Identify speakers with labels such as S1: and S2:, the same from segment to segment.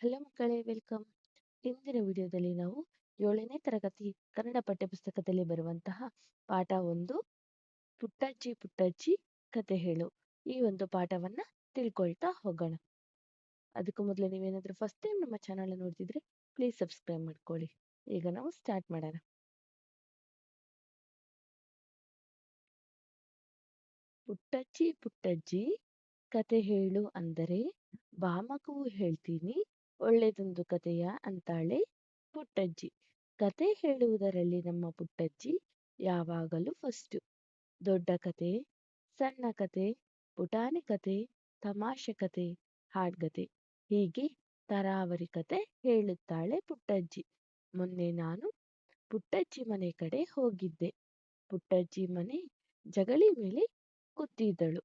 S1: Hello ಮಕ್ಕಳೇ, welcome. ಇಂದಿನ ವಿಡಿಯೋದಲ್ಲಿ ನಾವು 7ನೇ ತರಗತಿ ಕನ್ನಡ ಪಠ್ಯಪುಸ್ತಕದಲ್ಲಿ ಬರುವಂತಹ ಪಾಠ 1 ಪುಟ್ಟಜ್ಜಿ ಪುಟ್ಟಜ್ಜಿ ಕತೆ ಹೇಳು ಈ ಒಂದು ಪಾಠವನ್ನ ತಿಳ್ಕೊಳ್ತಾ ಹೋಗೋಣ. ಅದಕ್ಕೂ ಮೊದಲು ನೀವೇನಾದ್ರೂ ಫಸ್ಟ್ ಟೈಮ್ ನಮ್ಮ ಚಾನಲ್ ನೋಡ್ತಿದ್ರೆ ಪ್ಲೀಸ್ ಸಬ್ಸ್ಕ್ರೈಬ್ ಮಾಡ್ಕೊಳ್ಳಿ. ಈಗ ನಾವು ಸ್ಟಾರ್ಟ್ ಮಾಡೋಣ. ಪುಟ್ಟಜ್ಜಿ ಪುಟ್ಟಜ್ಜಿ ಕತೆ ಹೇಳು ಅಂದರೆ ಬಾ ಮಗುವು ಹೇಳ್ತೀನಿ ಒಳ್ಳೆದೊಂದು ಕತೆಯ ಅಂತಾಳೆ ಪುಟ್ಟಜ್ಜಿ. ಕತೆ ಹೇಳುವುದರಲ್ಲಿ ನಮ್ಮ ಪುಟ್ಟಜ್ಜಿ ಯಾವಾಗಲೂ ಫಸ್ಟು. ದೊಡ್ಡ ಕತೆ, ಸಣ್ಣ ಕತೆ, ಪುಟಾಣಿ ಕತೆ, ತಮಾಷೆ ಕತೆ, ಹಾಡ್ಗತೆ ಹೀಗೆ ತರಾವರಿ ಕತೆ ಹೇಳುತ್ತಾಳೆ ಪುಟ್ಟಜ್ಜಿ. ಮೊನ್ನೆ ನಾನು ಪುಟ್ಟಜ್ಜಿ ಮನೆ ಕಡೆ ಹೋಗಿದ್ದೆ. ಪುಟ್ಟಜ್ಜಿ ಮನೆ ಜಗಲಿ ಮೇಲೆ ಕೂತಿದ್ದಳು.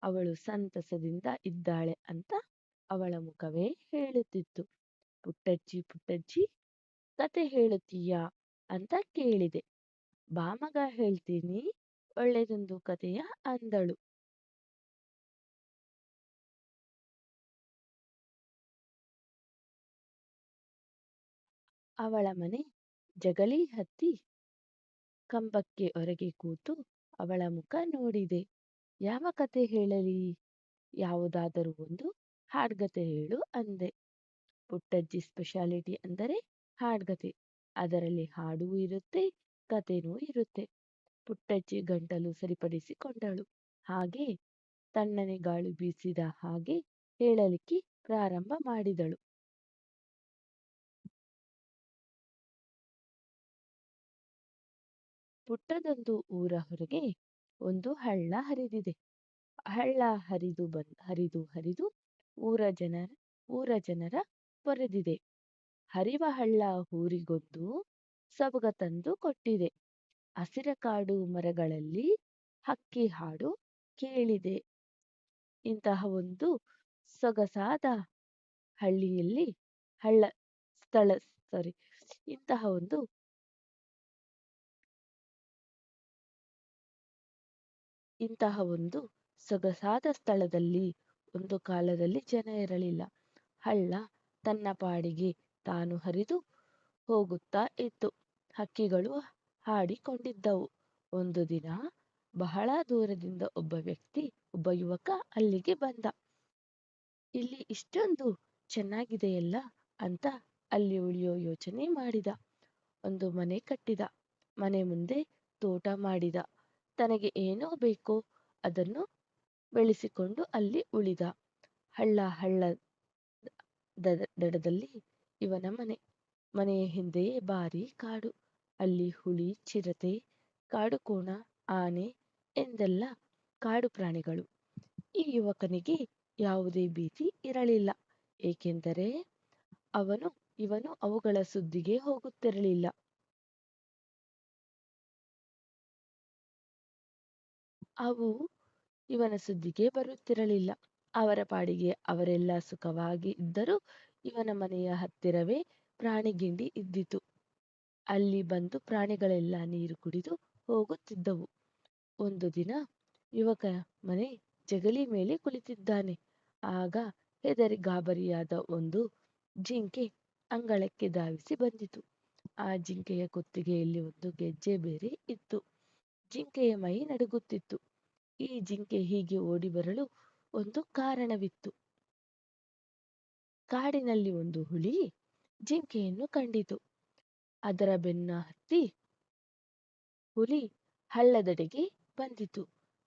S1: ಅವಳು ಸಂತಸದಿಂದ ಇದ್ದಾಳೆ ಅಂತ ಅವಳ ಮುಖವೇ ಹೇಳುತ್ತಿತ್ತು. ಪುಟ್ಟಜ್ಜಿ ಪುಟ್ಟಜ್ಜಿ ಕತೆ ಹೇಳುತ್ತೀಯಾ ಅಂತ ಕೇಳಿದೆ. ಬಾ ಮಗ ಹೇಳ್ತೀನಿ ಒಳ್ಳೆದೊಂದು ಕತೆಯ ಅಂದಳು. ಅವಳ ಮನೆ ಜಗಲಿ ಹತ್ತಿ ಕಂಬಕ್ಕೆ ಹೊರಗೆ ಕೂತು ಅವಳ ಮುಖ ನೋಡಿದೆ. ಯಾವ ಕತೆ ಹೇಳಲಿ? ಯಾವುದಾದರೂ ಒಂದು ಹಾಡ್ಗತೆ ಹೇಳು ಅಂದೆ. ಪುಟ್ಟಜ್ಜಿ ಸ್ಪೆಷಾಲಿಟಿ ಅಂದರೆ ಹಾಡ್ಗತೆ. ಅದರಲ್ಲಿ ಹಾಡೂ ಇರುತ್ತೆ, ಕತೆನೂ ಇರುತ್ತೆ. ಪುಟ್ಟಜ್ಜಿ ಗಂಟಲು ಸರಿಪಡಿಸಿಕೊಂಡಳು. ಹಾಗೆ ತಣ್ಣನೆ ಗಾಳಿ ಬೀಸಿದ ಹಾಗೆ ಹೇಳಲಿಕ್ಕೆ ಪ್ರಾರಂಭ ಮಾಡಿದಳು. ಪುಟ್ಟದೊಂದು ಊರ ಹೊರಗೆ ಒಂದು ಹಳ್ಳ ಹರಿದಿದೆ. ಹಳ್ಳ ಹರಿದು ಹರಿದು ಊರ ಜನರ ಪೊರೆದಿದೆ. ಹರಿವ ಹಳ್ಳ ಊರಿಗೊಂದು ಸಬಗ ತಂದು ಕೊಟ್ಟಿದೆ. ಹಸಿರ ಕಾಡು ಮರಗಳಲ್ಲಿ ಹಕ್ಕಿ ಹಾಡು ಕೇಳಿದೆ. ಇಂತಹ ಒಂದು ಸೊಗಸಾದ ಹಳ್ಳಿಯಲ್ಲಿ ಹಳ್ಳ ಸ್ಥಳ ಸಾರಿ ಇಂತಹ ಒಂದು ಸೊಗಸಾದ ಸ್ಥಳದಲ್ಲಿ ಒಂದು ಕಾಲದಲ್ಲಿ ಜನ ಇರಲಿಲ್ಲ. ಹಳ್ಳ ತನ್ನ ಪಾಡಿಗೆ ತಾನು ಹರಿದು ಹೋಗುತ್ತಾ ಇತ್ತು. ಹಕ್ಕಿಗಳು ಹಾಡಿಕೊಂಡಿದ್ದವು. ಒಂದು ದಿನ ಬಹಳ ದೂರದಿಂದ ಒಬ್ಬ ಯುವಕ ಅಲ್ಲಿಗೆ ಬಂದ. ಇಲ್ಲಿ ಇಷ್ಟೊಂದು ಚೆನ್ನಾಗಿದೆಯಲ್ಲ ಅಂತ ಅಲ್ಲಿ ಉಳಿಯೋ ಯೋಚನೆ ಮಾಡಿದ. ಒಂದು ಮನೆ ಕಟ್ಟಿದ. ಮನೆ ಮುಂದೆ ತೋಟ ಮಾಡಿದ. ತನಗೆ ಏನೋ ಬೇಕೋ ಅದನ್ನು ಬೆಳೆಸಿಕೊಂಡು ಅಲ್ಲಿ ಉಳಿದ. ಹಳ್ಳದ ದಡದಲ್ಲಿ ಇವನ ಮನೆ. ಮನೆಯ ಹಿಂದೆಯೇ ಭಾರಿ ಕಾಡು. ಅಲ್ಲಿ ಹುಲಿ, ಚಿರತೆ, ಕಾಡುಕೋಣ, ಆನೆ ಎಂದೆಲ್ಲ ಕಾಡು ಪ್ರಾಣಿಗಳು. ಈ ಯುವಕನಿಗೆ ಯಾವುದೇ ಭೀತಿ ಇರಲಿಲ್ಲ. ಏಕೆಂದರೆ ಇವನು ಅವುಗಳ ಸುದ್ದಿಗೆ ಹೋಗುತ್ತಿರಲಿಲ್ಲ. ಅವು ಇವನ ಸುದ್ದಿಗೆ ಬರುತ್ತಿರಲಿಲ್ಲ. ಅವರ ಪಾಡಿಗೆ ಅವರೆಲ್ಲ ಸುಖವಾಗಿ ಇದ್ದರೂ ಇವನ ಮನೆಯ ಹತ್ತಿರವೇ ಪ್ರಾಣಿಗಿಂಡಿ ಇದ್ದಿತು. ಅಲ್ಲಿ ಬಂದು ಪ್ರಾಣಿಗಳೆಲ್ಲ ನೀರು ಕುಡಿದು ಹೋಗುತ್ತಿದ್ದವು. ಒಂದು ದಿನ ಯುವಕ ಮನೆ ಜಗಲಿ ಮೇಲೆ ಕುಳಿತಿದ್ದಾನೆ. ಆಗ ಹೆದರಿ ಗಾಬರಿಯಾದ ಒಂದು ಜಿಂಕೆ ಅಂಗಳಕ್ಕೆ ಧಾವಿಸಿ ಬಂದಿತು. ಆ ಜಿಂಕೆಯ ಕುತ್ತಿಗೆಯಲ್ಲಿ ಒಂದು ಗೆಜ್ಜೆ ಬೇರೆ ಇತ್ತು. ಜಿಂಕೆಯ ಮೈ ನಡುಗುತ್ತಿತ್ತು. ಈ ಜಿಂಕೆ ಹೀಗೆ ಓಡಿ ಬರಲು ಒಂದು ಕಾರಣವಿತ್ತು. ಕಾಡಿನಲ್ಲಿ ಒಂದು ಹುಲಿ ಜಿಂಕೆಯನ್ನು ಕಂಡಿತು. ಅದರ ಬೆನ್ನ ಹತ್ತಿ ಹುಲಿ ಹಳ್ಳದೆಡೆಗೆ ಬಂದಿತು.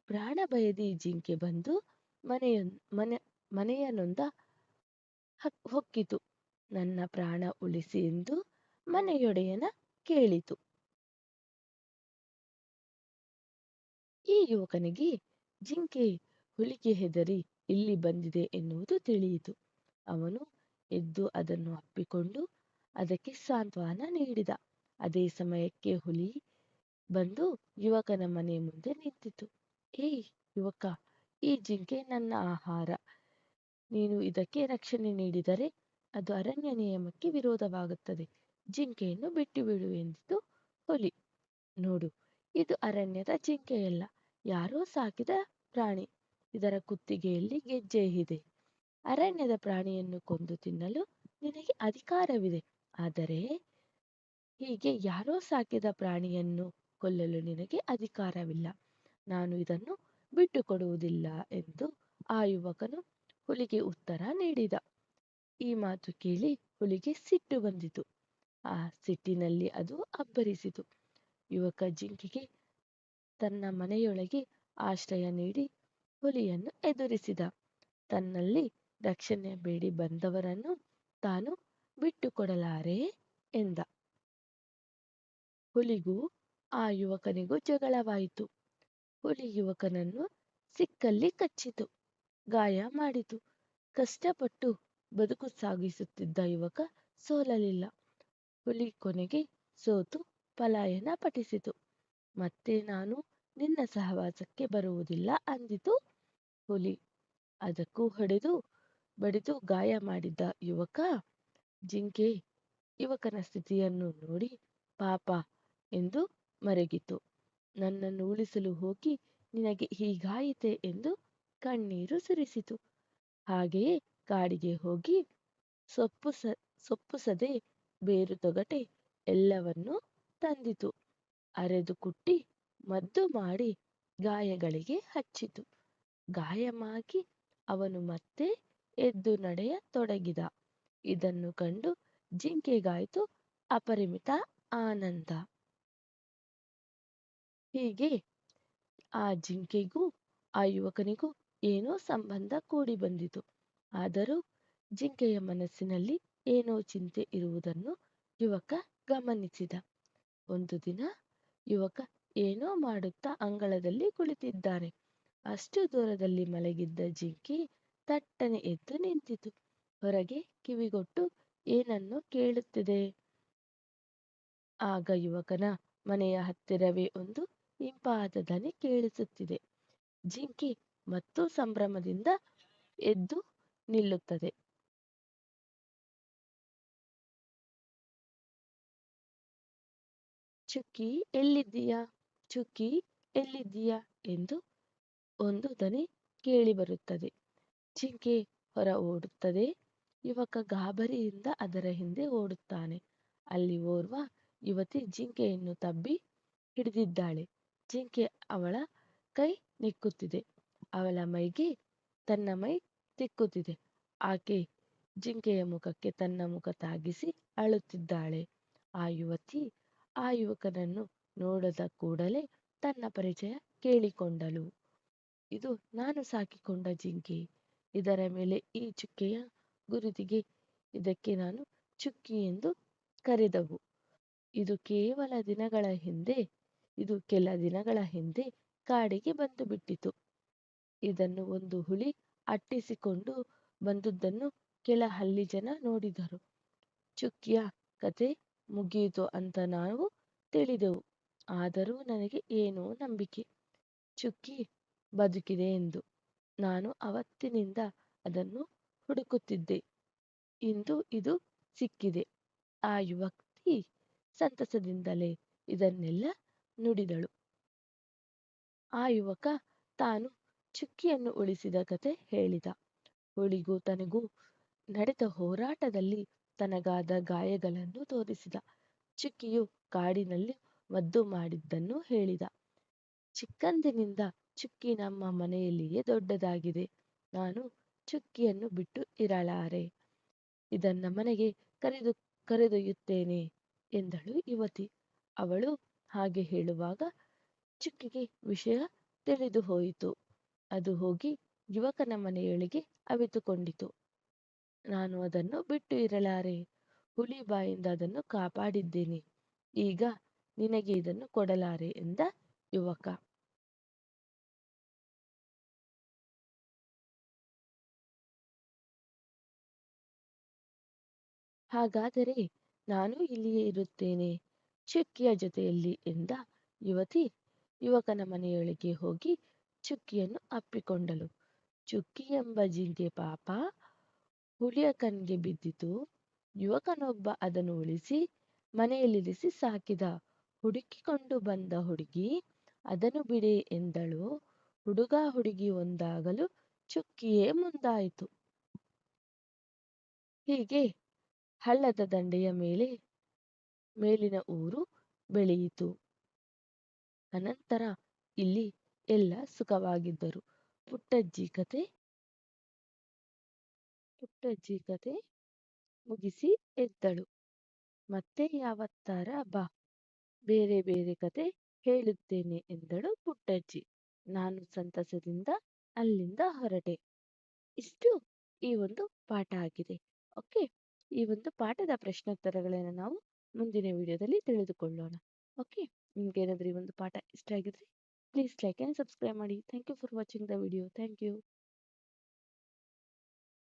S1: ಪ್ರಾಣ ಭಯದಿ ಜಿಂಕೆ ಬಂದು ಮನೆಯ ನೊಂದ ಹೊಕ್ಕಿತು. ನನ್ನ ಪ್ರಾಣ ಉಳಿಸಿ ಎಂದು ಮನೆಯೊಡೆಯನ ಕೇಳಿತು. ಈ ಯುವಕನಿಗೆ ಜಿಂಕೆ ಹುಲಿಗೆ ಹೆದರಿ ಇಲ್ಲಿ ಬಂದಿದೆ ಎನ್ನುವುದು ತಿಳಿಯಿತು. ಅವನು ಎದ್ದು ಅದನ್ನು ಅಪ್ಪಿಕೊಂಡು ಅದಕ್ಕೆ ಸಾಂತ್ವನ ನೀಡಿದ. ಅದೇ ಸಮಯಕ್ಕೆ ಹುಲಿ ಬಂದು ಯುವಕನ ಮನೆ ಮುಂದೆ ನಿಂತಿತು. ಏಯ್ ಯುವಕ, ಈ ಜಿಂಕೆ ನನ್ನ ಆಹಾರ. ನೀನು ಇದಕ್ಕೆ ರಕ್ಷಣೆ ನೀಡಿದರೆ ಅದು ಅರಣ್ಯ ನಿಯಮಕ್ಕೆ ವಿರೋಧವಾಗುತ್ತದೆ. ಜಿಂಕೆಯನ್ನು ಬಿಟ್ಟು ಬಿಡು ಎಂದಿತು ಹುಲಿ. ನೋಡು, ಇದು ಅರಣ್ಯದ ಜಿಂಕೆಯಲ್ಲ, ಯಾರೋ ಸಾಕಿದ ಪ್ರಾಣಿ. ಇದರ ಕುತ್ತಿಗೆಯಲ್ಲಿ ಗೆಜ್ಜೆ ಇದೆ. ಅರಣ್ಯದ ಪ್ರಾಣಿಯನ್ನು ಕೊಂದು ತಿನ್ನಲು ನಿನಗೆ ಅಧಿಕಾರವಿದೆ. ಆದರೆ ಹೀಗೆ ಯಾರೋ ಸಾಕಿದ ಪ್ರಾಣಿಯನ್ನು ಕೊಲ್ಲಲು ನಿನಗೆ ಅಧಿಕಾರವಿಲ್ಲ. ನಾನು ಇದನ್ನು ಬಿಟ್ಟುಕೊಡುವುದಿಲ್ಲ ಎಂದು ಆ ಯುವಕನು ಹುಲಿಗೆ ಉತ್ತರ ನೀಡಿದ. ಈ ಮಾತು ಕೇಳಿ ಹುಲಿಗೆ ಸಿಟ್ಟು ಬಂದಿತು. ಆ ಸಿಟ್ಟಿನಲ್ಲಿ ಅದು ಅಬ್ಬರಿಸಿತು. ಯುವಕ ಜಿಂಕೆಗೆ ತನ್ನ ಮನೆಯೊಳಗೆ ಆಶ್ರಯ ನೀಡಿ ಹುಲಿಯನ್ನು ಎದುರಿಸಿದ. ತನ್ನಲ್ಲಿ ರಕ್ಷಣೆ ಬೇಡಿ ಬಂದವರನ್ನು ತಾನು ಬಿಟ್ಟುಕೊಡಲಾರೆ ಎಂದ. ಹುಲಿಗೂ ಆ ಯುವಕನಿಗೂ ಜಗಳವಾಯಿತು. ಹುಲಿ ಯುವಕನನ್ನು ಸಿಕ್ಕಲ್ಲಿ ಕಚ್ಚಿತು, ಗಾಯ ಮಾಡಿತು. ಕಷ್ಟಪಟ್ಟು ಬದುಕು ಸಾಗಿಸುತ್ತಿದ್ದ ಯುವಕ ಸೋಲಲಿಲ್ಲ. ಹುಲಿ ಕೊನೆಗೆ ಸೋತು ಪಲಾಯನ ಪಠಿಸಿತು. ಮತ್ತೆ ನಾನು ನಿನ್ನ ಸಹವಾಸಕ್ಕೆ ಬರುವುದಿಲ್ಲ ಅಂದಿತು ಹುಲಿ. ಅದಕ್ಕೂ ಹೊಡೆದು ಬಡಿದು ಗಾಯ ಮಾಡಿದ್ದ ಯುವಕ ಜಿಂಕೆ ಯುವಕನ ಸ್ಥಿತಿಯನ್ನು ನೋಡಿ ಪಾಪ ಎಂದು ಮರಗಿತು. ನನ್ನನ್ನು ಉಳಿಸಲು ಹೋಗಿ ನಿನಗೆ ಹೀಗಾಯಿತೆ ಎಂದು ಕಣ್ಣೀರು ಸುರಿಸಿತು. ಹಾಗೆಯೇ ಕಾಡಿಗೆ ಹೋಗಿ ಸೊಪ್ಪು ಸದೆ ಬೇರು ತೊಗಟೆ ಎಲ್ಲವನ್ನೂ ತಂದಿತು. ಅರೆದು ಕುಟ್ಟಿ ಮದ್ದು ಮಾಡಿ ಗಾಯಗಳಿಗೆ ಹಚ್ಚಿತು. ಗಾಯಮಾಗಿ ಅವನು ಮತ್ತೆ ಎದ್ದು ನಡೆಯತೊಡಗಿದ. ಇದನ್ನು ಕಂಡು ಜಿಂಕೆಗಾಯಿತು ಅಪರಿಮಿತ ಆನಂದ. ಹೀಗೆ ಆ ಜಿಂಕೆಗೂ ಆ ಯುವಕನಿಗೂ ಏನೋ ಸಂಬಂಧ ಕೂಡಿ ಬಂದಿತು. ಆದರೂ ಜಿಂಕೆಯ ಮನಸ್ಸಿನಲ್ಲಿ ಏನೋ ಚಿಂತೆ ಇರುವುದನ್ನು ಯುವಕ ಗಮನಿಸಿದ. ಒಂದು ದಿನ ಯುವಕ ಏನೋ ಮಾಡುತ್ತಾ ಅಂಗಳದಲ್ಲಿ ಕುಳಿತಿದ್ದಾನೆ. ಅಷ್ಟು ದೂರದಲ್ಲಿ ಮಲಗಿದ್ದ ಜಿಂಕೆ ತಟ್ಟನೆ ಎದ್ದು ನಿಂತಿತು. ಹೊರಗೆ ಕಿವಿಗೊಟ್ಟು ಏನನ್ನೋ ಕೇಳುತ್ತಿದೆ. ಆಗ ಯುವಕನ ಮನೆಯ ಹತ್ತಿರವೇ ಒಂದು ಇಂಪಾದ ದನಿ ಕೇಳಿಸುತ್ತಿದೆ. ಜಿಂಕೆ ಮತ್ತು ಸಂಭ್ರಮದಿಂದ ಎದ್ದು ನಿಲ್ಲುತ್ತದೆ. ಚುಕ್ಕಿ ಎಲ್ಲಿದ್ದೀಯಾ, ಚುಕ್ಕಿ ಎಲ್ಲಿದ್ದೀಯಾ ಎಂದು ಒಂದು ದನಿ ಕೇಳಿಬರುತ್ತದೆ. ಜಿಂಕೆ ಹೊರ ಓಡುತ್ತದೆ. ಯುವಕ ಗಾಬರಿಯಿಂದ ಅದರ ಹಿಂದೆ ಓಡುತ್ತಾನೆ. ಅಲ್ಲಿ ಓರ್ವ ಯುವತಿ ಜಿಂಕೆಯನ್ನು ತಬ್ಬಿ ಹಿಡಿದಿದ್ದಾಳೆ. ಜಿಂಕೆ ಅವಳ ಕೈ ನೆಕ್ಕುತ್ತಿದೆ. ಅವಳ ಮೈಗೆ ತನ್ನ ಮೈ ತಿಕ್ಕುತ್ತಿದೆ. ಆಕೆ ಜಿಂಕೆಯ ಮುಖಕ್ಕೆ ತನ್ನ ಮುಖ ತಾಗಿಸಿ ಅಳುತ್ತಿದ್ದಾಳೆ. ಆ ಯುವತಿ ಆ ಯುವಕನನ್ನು ನೋಡದ ಕೂಡಲೇ ತನ್ನ ಪರಿಚಯ ಕೇಳಿಕೊಂಡಳು. ಇದು ನಾನು ಸಾಕಿಕೊಂಡ ಜಿಂಕೆ. ಇದರ ಮೇಲೆ ಈ ಚುಕ್ಕೆಯ ಗುರುತಿಗೆ ಇದಕ್ಕೆ ನಾನು ಚುಕ್ಕಿ ಎಂದು ಕರೆದವು. ಇದು ಕೆಲ ದಿನಗಳ ಹಿಂದೆ ಕಾಡಿಗೆ ಬಂದು ಬಿಟ್ಟಿತು. ಇದನ್ನು ಒಂದು ಹುಲಿ ಅಟ್ಟಿಸಿಕೊಂಡು ಬಂದುದನ್ನು ಕೆಲ ಹಳ್ಳಿ ಜನ ನೋಡಿದರು. ಚುಕ್ಕಿಯ ಕತೆ ಮುಗಿಯಿತು ಅಂತ ನಾವು ತಿಳಿದೆವು. ಆದರೂ ನನಗೆ ಏನೋ ನಂಬಿಕೆ, ಚುಕ್ಕಿ ಬದುಕಿದೆ ಎಂದು. ನಾನು ಅವತ್ತಿನಿಂದ ಅದನ್ನು ಹುಡುಕುತ್ತಿದ್ದೆ. ಇಂದು ಇದು ಸಿಕ್ಕಿದೆ. ಆ ಯುವತಿ ಸಂತಸದಿಂದಲೇ ಇದನ್ನೆಲ್ಲ ನುಡಿದಳು. ಆ ಯುವಕ ತಾನು ಚುಕ್ಕಿಯನ್ನು ಉಳಿಸಿದ ಕತೆ ಹೇಳಿದ. ಹುಲಿಗೂ ತನಗೂ ನಡೆದ ಹೋರಾಟದಲ್ಲಿ ತನಗಾದ ಗಾಯಗಳನ್ನು ತೋರಿಸಿದ. ಚುಕ್ಕಿಯು ಕಾಡಿನಲ್ಲಿ ಮದ್ದು ಮಾಡಿದ್ದನ್ನು ಹೇಳಿದ. ಚಿಕ್ಕಂದಿನಿಂದ ಚುಕ್ಕಿ ನಮ್ಮ ಮನೆಯಲ್ಲಿಯೇ ದೊಡ್ಡದಾಗಿದೆ. ನಾನು ಚುಕ್ಕಿಯನ್ನು ಬಿಟ್ಟು ಇರಲಾರೆ. ಇದನ್ನ ಮನೆಗೆ ಕರೆದೊಯ್ಯುತ್ತೇನೆ ಎಂದಳು ಯುವತಿ. ಅವಳು ಹಾಗೆ ಹೇಳುವಾಗ ಚುಕ್ಕಿಗೆ ವಿಷಯ ತಿಳಿದು ಹೋಯಿತು. ಅದು ಹೋಗಿ ಯುವಕನ ಮನೆಯೊಳಗೆ ಅವಿತುಕೊಂಡಿತು. ನಾನು ಅದನ್ನು ಬಿಟ್ಟು ಇರಲಾರೆ. ಹುಲಿ ಬಾಯಿಂದ ಅದನ್ನು ಕಾಪಾಡಿದ್ದೇನೆ. ಈಗ ನಿನಗೆ ಇದನ್ನು ಕೊಡಲಾರೆ ಎಂದ ಯುವಕ. ಹಾಗಾದರೆ ನಾನು ಇಲ್ಲಿಯೇ ಇರುತ್ತೇನೆ ಚುಕ್ಕಿಯ ಜೊತೆಯಲ್ಲಿ ಎಂದ ಯುವತಿ. ಯುವಕನ ಮನೆಯೊಳಗೆ ಹೋಗಿ ಚುಕ್ಕಿಯನ್ನು ಅಪ್ಪಿಕೊಂಡಳು. ಚುಕ್ಕಿ ಎಂಬ ಜಿಂಕೆ ಪಾಪ ಹುಲಿಯ ಕಣ್ಣಿಗೆ ಬಿದ್ದಿತು. ಯುವಕನೊಬ್ಬ ಅದನ್ನು ಉಳಿಸಿ ಮನೆಯಲ್ಲಿರಿಸಿ ಸಾಕಿದ. ಹುಡುಕಿಕೊಂಡು ಬಂದ ಹುಡುಗಿ ಅದನ್ನು ಬಿಡೆ ಎಂದಳು. ಹುಡುಗ ಹುಡುಗಿ ಒಂದಾಗಲು ಚುಕ್ಕಿಯೇ ಮುಂದಾಯಿತು. ಹೀಗೆ ಹಳ್ಳದ ದಂಡೆಯ ಮೇಲಿನ ಊರು ಬೆಳೆಯಿತು. ಅನಂತರ ಇಲ್ಲಿ ಎಲ್ಲ ಸುಖವಾಗಿದ್ದರು. ಪುಟ್ಟಜ್ಜಿ ಕತೆ ಮುಗಿಸಿ ಎದ್ದಳು. ಮತ್ತೆ ಯಾವತ್ತಾರ ಬಾ, ಬೇರೆ ಬೇರೆ ಕತೆ ಹೇಳುತ್ತೇನೆ ಎಂದಳು ಪುಟ್ಟಜ್ಜಿ. ನಾನು ಸಂತಸದಿಂದ ಅಲ್ಲಿಂದ ಹೊರಟೆ. ಇಷ್ಟು ಈ ಒಂದು ಪಾಠ ಆಗಿದೆ. ಓಕೆ, ಈ ಒಂದು ಪಾಠದ ಪ್ರಶ್ನೋತ್ತರಗಳನ್ನು ನಾವು ಮುಂದಿನ ವಿಡಿಯೋದಲ್ಲಿ ತಿಳಿದುಕೊಳ್ಳೋಣ. ಓಕೆ, ನಿಮ್ಗೆ ಏನಾದರೂ ಈ ಒಂದು ಪಾಠ ಇಷ್ಟ ಆಗಿದ್ರೆ ಪ್ಲೀಸ್ ಲೈಕ್ ಆ್ಯಂಡ್ ಸಬ್ಸ್ಕ್ರೈಬ್ ಮಾಡಿ. Thank you for watching the video. Thank you.